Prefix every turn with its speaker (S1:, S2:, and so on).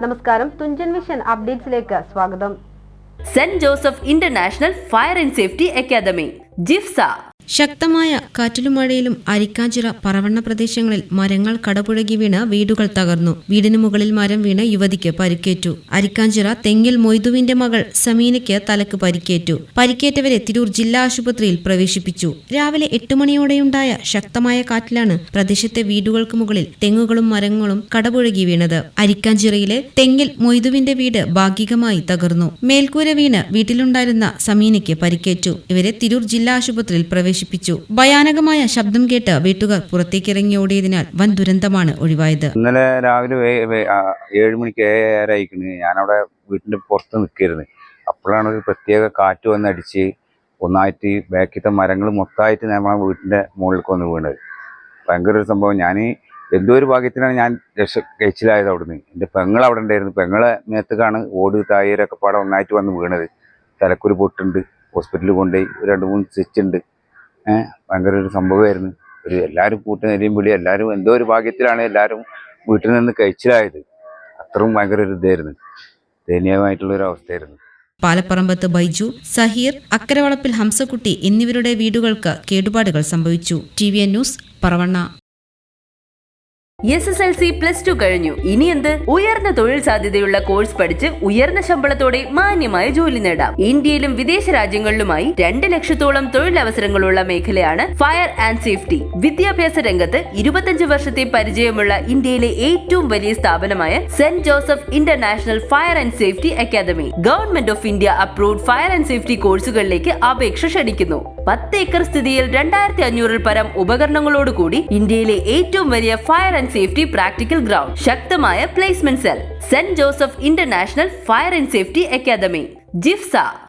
S1: നമസ്കാരം, തുഞ്ചൻ വിഷൻ അപ്ഡേറ്റ്സിലേക്ക് സ്വാഗതം.
S2: Saint Joseph international fire and safety academy JIFSA.
S3: ശക്തമായ കാറ്റിലും മഴയിലും അരിക്കാഞ്ചിറ പറവണ്ണ പ്രദേശങ്ങളിൽ മരങ്ങൾ കടപുഴകി വീണ് വീടുകൾ തകർന്നു. വീടിന് മുകളിൽ മരം വീണ് യുവതിക്ക് പരിക്കേറ്റു. അരിക്കാഞ്ചിറ തെങ്ങിൽ മൊയ്തുവിന്റെ മകൾ സമീനയ്ക്ക് തലക്ക് പരിക്കേറ്റു. പരിക്കേറ്റവരെ തിരൂർ ജില്ലാ ആശുപത്രിയിൽ പ്രവേശിപ്പിച്ചു. രാവിലെ 8 മണിയോടെയുണ്ടായ ശക്തമായ കാറ്റിലാണ് പ്രദേശത്തെ വീടുകൾക്ക് മുകളിൽ തെങ്ങുകളും മരങ്ങളും കടപുഴകി വീണത്. അരിക്കാഞ്ചിറയിലെ തെങ്ങിൽ മൊയ്തുവിന്റെ വീട് ഭാഗികമായി തകർന്നു. മേൽക്കൂര വീണ് വീട്ടിലുണ്ടായിരുന്ന സമീനയ്ക്ക് പരിക്കേറ്റു. ഇവരെ തിരൂർ ജില്ലാ ആശുപത്രിയിൽ പ്രവേശിപ്പിച്ചു. ഭയാനകമായ ശബ്ദം കേട്ട് വീട്ടുകാർ പുറത്തേക്കിറങ്ങി ഓടിയതിനാൽ വൻ ദുരന്തമാണ് ഒഴിവായത്.
S4: ഇന്നലെ രാവിലെ 7 മണിക്ക് ഏറായിക്കണ്. ഞാനവിടെ വീട്ടിന്റെ പുറത്ത് നിൽക്കരുത്. അപ്പോഴാണ് ഒരു പ്രത്യേക കാറ്റ് വന്നടിച്ച് ഒന്നായിട്ട് ബാക്കിത്തെ മരങ്ങൾ മൊത്തമായിട്ട് നമ്മളെ വീട്ടിന്റെ മുകളിലേക്ക് വന്ന് വീണത്. ഭയങ്കര ഒരു സംഭവം. ഞാൻ എന്തോ ഒരു ഭാഗ്യത്തിനാണ് ഞാൻ കഴിച്ചിലായത്. അവിടുന്ന് എൻ്റെ പെങ്ങൾ അവിടെ ഉണ്ടായിരുന്നു. പെങ്ങളെ മേത്തക്കാണ് ഓട് തായരൊക്കെ പാടെ ഒന്നായിട്ട് വന്ന് വീണത്. തലക്കൊരു പൊട്ടുണ്ട്. ഹോസ്പിറ്റലിൽ കൊണ്ടുപോയി 2-3 സ്റ്റിച്ച് ഉണ്ട്. ഭയങ്കര ഒരു സംഭവമായിരുന്നു. എല്ലാവരും കൂട്ടുനിരയും വിളി, എല്ലാവരും എന്തോ ഒരു ഭാഗ്യത്തിലാണ് എല്ലാവരും വീട്ടിൽ നിന്ന് കഴിച്ചിലായത്. അത്രയും ഭയങ്കര ഒരു ഇതായിരുന്നു, ദയനീയമായിട്ടുള്ളൊരു അവസ്ഥയായിരുന്നു.
S3: പാലപ്പറമ്പത്ത് ബൈജു, സഹീർ, അക്കരവളപ്പിൽ ഹംസക്കുട്ടി എന്നിവരുടെ വീടുകൾക്ക് കേടുപാടുകൾ സംഭവിച്ചു. TVN news, Paravanna.
S2: SSLC +2 കഴിഞ്ഞു. ഇനി എന്ത്? ഉയർന്ന തൊഴിൽ സാധ്യതയുള്ള കോഴ്സ് പഠിച്ച് ഉയർന്ന ശമ്പളത്തോടെ മാന്യമായ ജോലി നേടാം. ഇന്ത്യയിലും വിദേശ രാജ്യങ്ങളിലുമായി 2 ലക്ഷത്തോളം തൊഴിലവസരങ്ങളുള്ള മേഖലയാണ് ഫയർ ആൻഡ് സേഫ്റ്റി. വിദ്യാഭ്യാസ രംഗത്ത് 25 വർഷത്തെ പരിചയമുള്ള ഇന്ത്യയിലെ ഏറ്റവും വലിയ സ്ഥാപനമായ saint Joseph international fire and safety academy government of India approved fire and safety കോഴ്സുകളിലേക്ക് അപേക്ഷ ക്ഷണിക്കുന്നു. 10 ഏക്കർ സ്ഥിതിയിൽ 2500 പരം ഉപകരണങ്ങളോടുകൂടി ഇന്ത്യയിലെ ഏറ്റവും വലിയ fire and safety practical ground, ശക്തമായ placement cell, saint Joseph international fire and safety academy ജിഫ്സ.